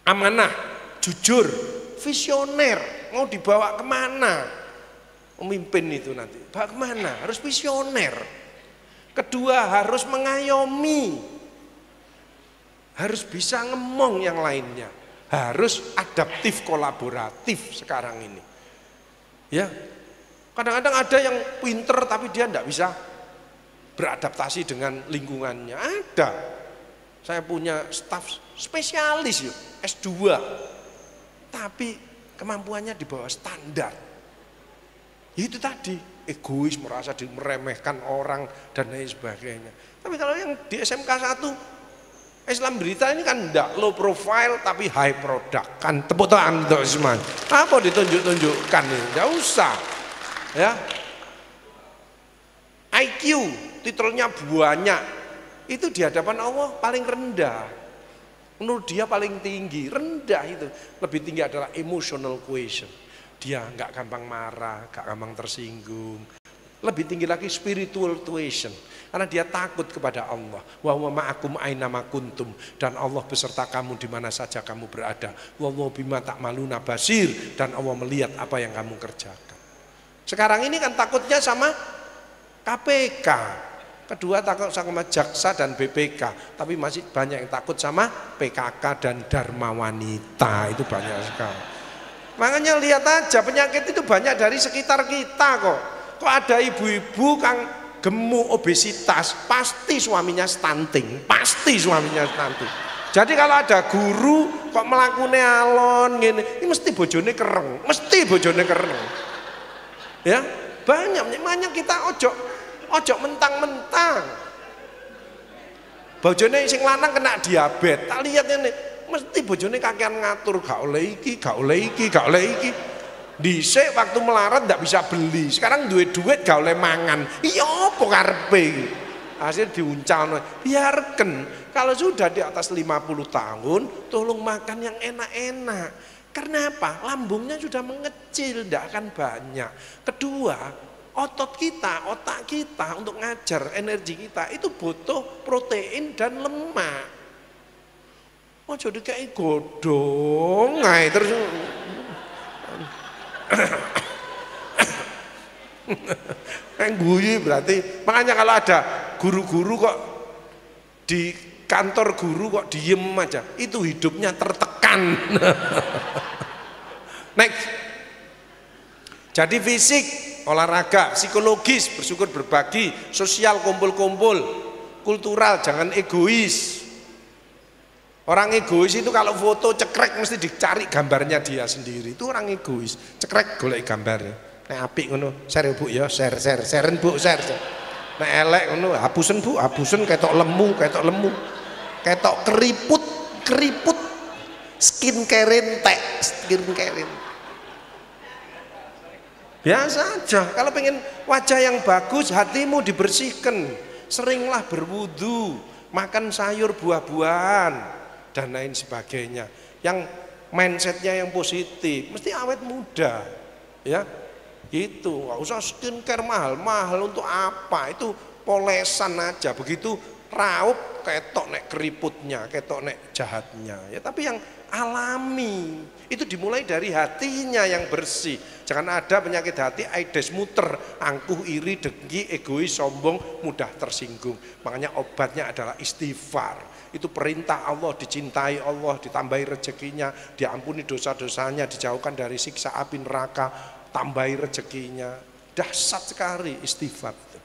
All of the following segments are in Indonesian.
amanah, jujur, visioner. Mau dibawa kemana pemimpin itu nanti? Bawa kemana? Harus visioner. Kedua, harus mengayomi, harus bisa ngemong yang lainnya, harus adaptif kolaboratif sekarang ini. Ya, kadang-kadang ada yang pinter tapi dia tidak bisa beradaptasi dengan lingkungannya. Ada, saya punya staf spesialis ya, S2, tapi kemampuannya di bawah standar. Itu tadi, egois, merasa meremehkan orang dan lain sebagainya. Tapi kalau yang di SMK 1 Islam Berita ini kan enggak low profile tapi high product, kan tepuk tangan untuk semuanya. Apa ditunjuk-tunjukkan ini? Enggak usah. Ya. IQ titelnya banyak, itu di hadapan Allah paling rendah. Menurut dia paling tinggi, rendah itu. Lebih tinggi adalah emotional quotient. Dia nggak gampang marah, nggak gampang tersinggung. Lebih tinggi lagi spiritual tuition, karena dia takut kepada Allah. Wa huwa ma'akum aina ma kuntum, dan Allah beserta kamu di mana saja kamu berada. Wallahu bima ta'maluna basir, dan Allah melihat apa yang kamu kerjakan. Sekarang ini kan takutnya sama KPK, kedua takut sama jaksa dan BPK, tapi masih banyak yang takut sama PKK dan Dharma Wanita, itu banyak sekali. Makanya lihat aja, penyakit itu banyak dari sekitar kita kok. Kok ada ibu-ibu kang gemuk obesitas, pasti suaminya stunting, pasti suaminya stunting. Jadi kalau ada guru kok melakukan alon gini, ini mesti bojone kereng, mesti bojone kereng. Ya, banyak kita ojo mentang-mentang. Bojone sing lanang kena diabetes, tak lihat ini, mesti bojone kakean ngatur, gak oleh iki, gak oleh iki, gak oleh iki. Dhisik waktu melarat ndak bisa beli, sekarang duit gak oleh mangan. Iya apa karepe? Hasil diuncalno. Biarkan, kalau sudah di atas 50 tahun tolong makan yang enak-enak. Karena apa? Lambungnya sudah mengecil, ndak akan banyak. Kedua, otot kita, otak kita untuk ngajar energi kita itu butuh protein dan lemak. Oh jadi kayak godong, terus guyu berarti. Makanya kalau ada guru-guru kok di kantor guru kok diem aja, itu hidupnya tertekan. Next. Jadi fisik, olahraga, psikologis, bersyukur berbagi, sosial kumpul-kumpul, kultural, jangan egois. Orang egois itu kalau foto cekrek mesti dicari gambarnya dia sendiri. Itu orang egois. Cekrek golek gambarnya. Nek apik ngono, share Bu ya, sharen Bu, share. Nek elek ngono, hapusen Bu, hapusen ketok lemu. Ketok keriput. Skincare entek, skincare. Biasa aja. Kalau pengen wajah yang bagus, hatimu dibersihkan. Seringlah berwudu, makan sayur buah-buahan dan lain sebagainya. Yang mindsetnya yang positif, mesti awet muda, ya. Gitu, nggak usah skincare mahal untuk apa? Itu polesan aja. Begitu raup ketok nek keriputnya, ketok nek jahatnya. Ya tapi yang alami itu dimulai dari hatinya yang bersih. Jangan ada penyakit hati, aides muter, angkuh, iri, dengki, egois, sombong, mudah tersinggung. Makanya obatnya adalah istighfar. Itu perintah Allah, dicintai Allah, ditambahi rezekinya, diampuni dosa-dosanya, dijauhkan dari siksa api neraka, tambahi rezekinya. Dahsyat sekali istighfar itu.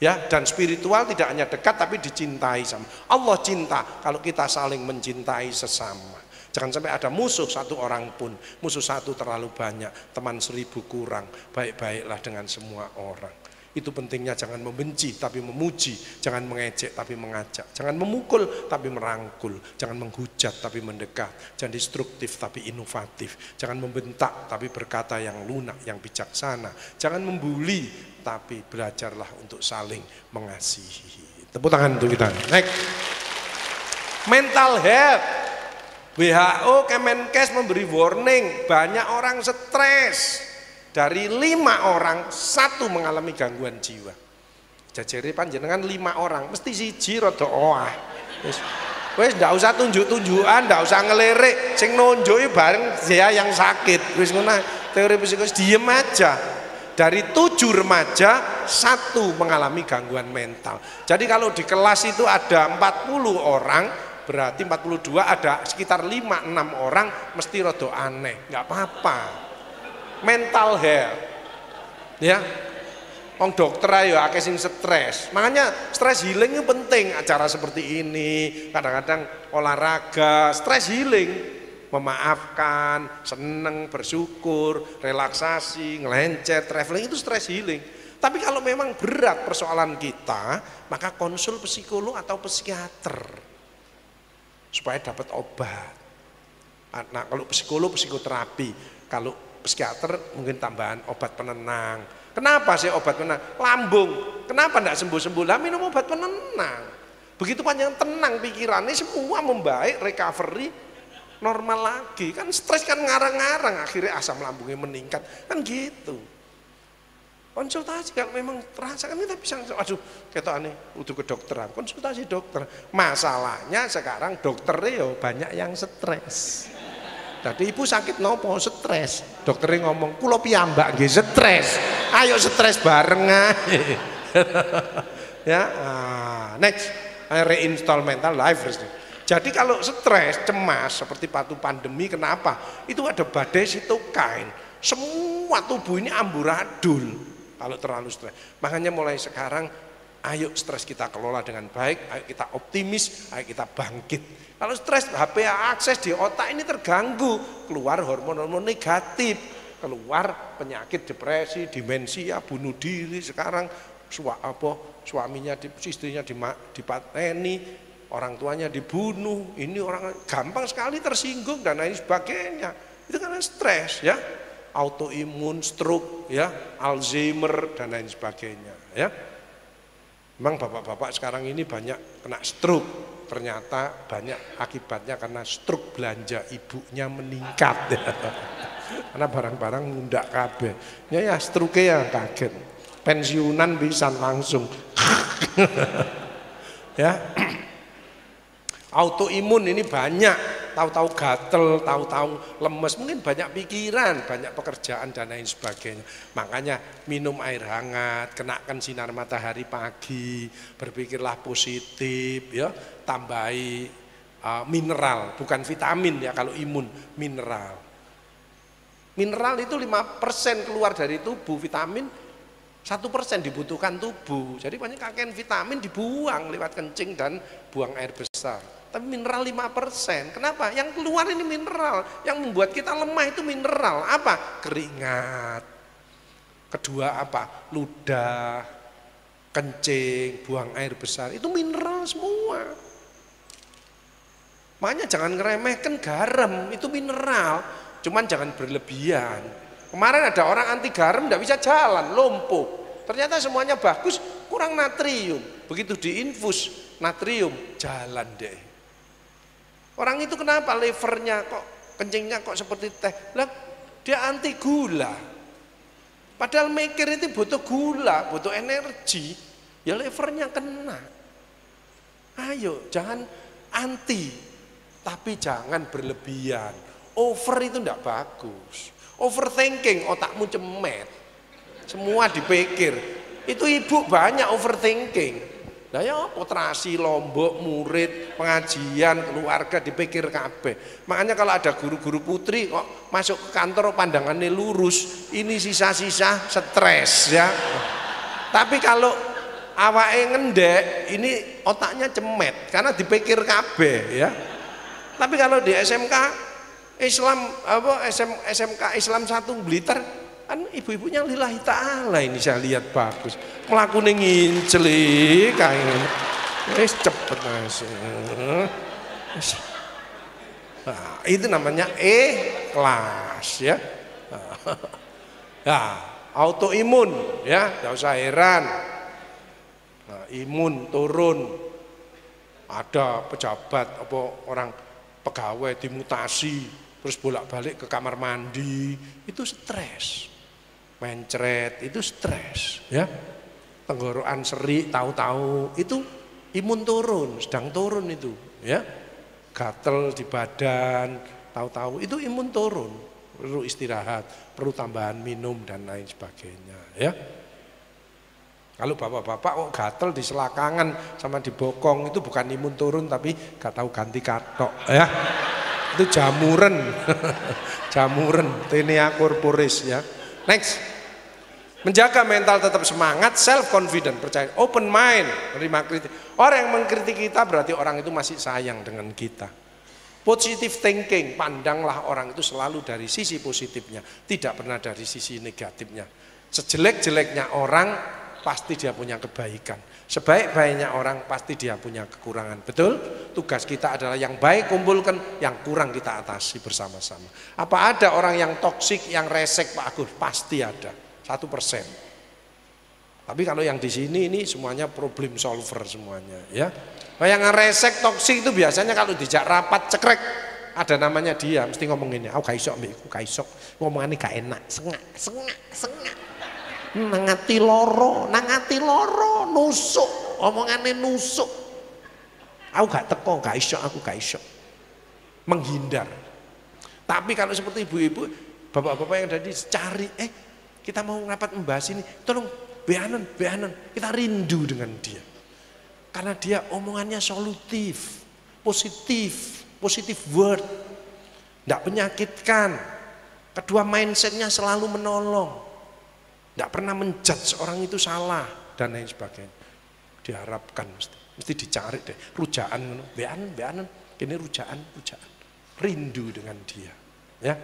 Ya, dan spiritual tidak hanya dekat tapi dicintai sama Allah. Cinta kalau kita saling mencintai sesama. Jangan sampai ada musuh satu orang pun, musuh satu terlalu banyak, teman 1000 kurang. Baik-baiklah dengan semua orang. Itu pentingnya, jangan membenci tapi memuji, jangan mengejek tapi mengajak, jangan memukul tapi merangkul, jangan menghujat tapi mendekat, jangan destruktif tapi inovatif, jangan membentak tapi berkata yang lunak, yang bijaksana, jangan membuli tapi belajarlah untuk saling mengasihi. Tepuk tangan untuk kita. Next. Mental health. WHO Kemenkes memberi warning, banyak orang stres. Dari 5 orang, 1 mengalami gangguan jiwa. Jajari panjenengan 5 orang, mesti siji rada owah. Wis ndak usah tunjuk-tunjukan, ndak usah ngelirik, sing nunjuki bareng dia yang sakit. Wis ngono teori psikologis, diem aja. Dari 7 remaja 1 mengalami gangguan mental. Jadi kalau di kelas itu ada 40 orang, berarti 42 ada sekitar 5-6 orang mesti rada aneh. Nggak apa-apa. Mental health. Ya. Wong dokter ayo akeh sing stres. Makanya stress healing itu penting, acara seperti ini, kadang-kadang olahraga, stress healing. Memaafkan, seneng, bersyukur, relaksasi, ngelencet, traveling itu stress healing. Tapi kalau memang berat persoalan kita, maka konsul psikolog atau psikiater supaya dapat obat. Nah, kalau psikolog psikoterapi, kalau psikiater mungkin tambahan obat penenang. Kenapa sih obat penenang? Lambung. Kenapa enggak sembuh-sembuh? Lah minum obat penenang. Begitu panjang tenang pikirannya, semua membaik, recovery normal lagi. Kan stres kan ngarang-ngarang, akhirnya asam lambungnya meningkat, kan gitu. Konsultasi kalau memang terasa kan kita bisa, aduh ketok aneh udah ke dokteran, konsultasi dokter. Masalahnya sekarang dokternya banyak yang stres. Jadi ibu sakit nopo stres, dokternya ngomong kulo piyambak nggih stres, ayo stres bareng aja. Ya, next reinstall mental life. Jadi kalau stres, cemas seperti waktu pandemi, kenapa? Itu ada badai sitokain. Semua tubuh ini amburadul kalau terlalu stres. Makanya mulai sekarang, ayo stres kita kelola dengan baik, ayo kita optimis, ayo kita bangkit. Kalau stres, HP akses di otak ini terganggu, keluar hormon-hormon negatif, keluar penyakit depresi, demensia, bunuh diri. Sekarang suaminya, istrinya dipateni, orang tuanya dibunuh, ini orang gampang sekali tersinggung dan lain sebagainya. Itu karena stres ya, autoimun, stroke ya, Alzheimer dan lain sebagainya ya. Memang bapak-bapak sekarang ini banyak kena stroke, ternyata banyak akibatnya karena stroke belanja ibunya meningkat ya. Karena barang-barang mundak kabeh. Ya stroke ya kaget. Pensiunan bisa langsung. Ya. Autoimun ini banyak, tahu-tahu gatel, tahu-tahu lemes, mungkin banyak pikiran, banyak pekerjaan dan lain sebagainya. Makanya minum air hangat, kenakan sinar matahari pagi, berpikirlah positif, ya, tambahi mineral, bukan vitamin ya kalau imun, mineral. Mineral itu 5% keluar dari tubuh, vitamin 1% dibutuhkan tubuh. Jadi banyak kakek vitamin dibuang lewat kencing dan buang air besar. Tapi mineral 5%. Kenapa? Yang keluar ini mineral. Yang membuat kita lemah itu mineral. Apa? Keringat. Kedua apa? Ludah, kencing, buang air besar. Itu mineral semua. Makanya jangan ngeremehkan garam. Itu mineral. Cuman jangan berlebihan. Kemarin ada orang anti garam tidak bisa jalan, lumpuh. Ternyata semuanya bagus, kurang natrium. Begitu diinfus natrium, jalan deh. Orang itu kenapa levernya kok, kencingnya kok seperti teh? Lah dia anti gula. Padahal mikir itu butuh gula, butuh energi. Ya levernya kena. Ayo jangan anti, tapi jangan berlebihan. Over itu tidak bagus. Overthinking, otakmu cemet, semua dipikir. Itu ibu banyak overthinking. Nah ya operasi, lombok, murid, pengajian, keluarga dipikir kabeh. Makanya kalau ada guru-guru putri kok masuk ke kantor pandangannya lurus, ini sisa-sisa stres ya. Tapi kalau awake ngendek, ini otaknya cemet karena dipikir kabeh ya. Tapi kalau di SMK Islam SMK Islam 1 Blitar kan ibu-ibunya lillahi ta'ala, ini saya lihat bagus, melakukan nginceli kayak wis cepet mas. Nah, itu namanya kelas ya. Nah, autoimun ya, tidak usah heran. Nah, imun turun, ada pejabat apa orang pegawai dimutasi terus bolak-balik ke kamar mandi, itu stres. Mencret itu stres ya. Tenggorokan seri tahu-tahu itu imun turun, sedang turun itu ya. gatel di badan, tahu-tahu itu imun turun, perlu istirahat, perlu tambahan minum dan lain sebagainya ya. Kalau bapak-bapak kok gatel di selakangan sama di bokong itu bukan imun turun tapi gak tahu ganti katok ya. Itu jamuren. Jamuren, tinea corporis ya. Next. Menjaga mental tetap semangat, self confident, percaya, open mind, menerima kritik. Orang yang mengkritik kita berarti orang itu masih sayang dengan kita. Positive thinking, pandanglah orang itu selalu dari sisi positifnya, tidak pernah dari sisi negatifnya. Sejelek-jeleknya orang pasti dia punya kebaikan. Sebaik-baiknya orang pasti dia punya kekurangan. Betul? Tugas kita adalah yang baik kumpulkan, yang kurang kita atasi bersama-sama. Apa ada orang yang toksik, yang resek Pak Agus? Pasti ada. 1%. Tapi kalau yang di sini ini semuanya problem solver semuanya ya. Nah, yang resek toksik itu biasanya kalau dijak rapat cekrek ada namanya dia mesti ngomong ini, aku gak iso mbek, gak iso. Ngomongannya gak enak, sengak. Nangati loro, nusuk, omongannya nusuk. Aku gak teko, gak iso, aku gak iso. Menghindar. Tapi kalau seperti ibu-ibu, bapak-bapak yang tadi cari, kita mau rapat membahas ini, tolong beanan, kita rindu dengan dia. Karena dia omongannya solutif, positif word, tidak menyakitkan. Kedua mindsetnya selalu menolong. Tidak pernah menjudge orang itu salah dan lain sebagainya. Diharapkan mesti dicari deh rujaan, beanan, ini rujaan, rindu dengan dia. Ya,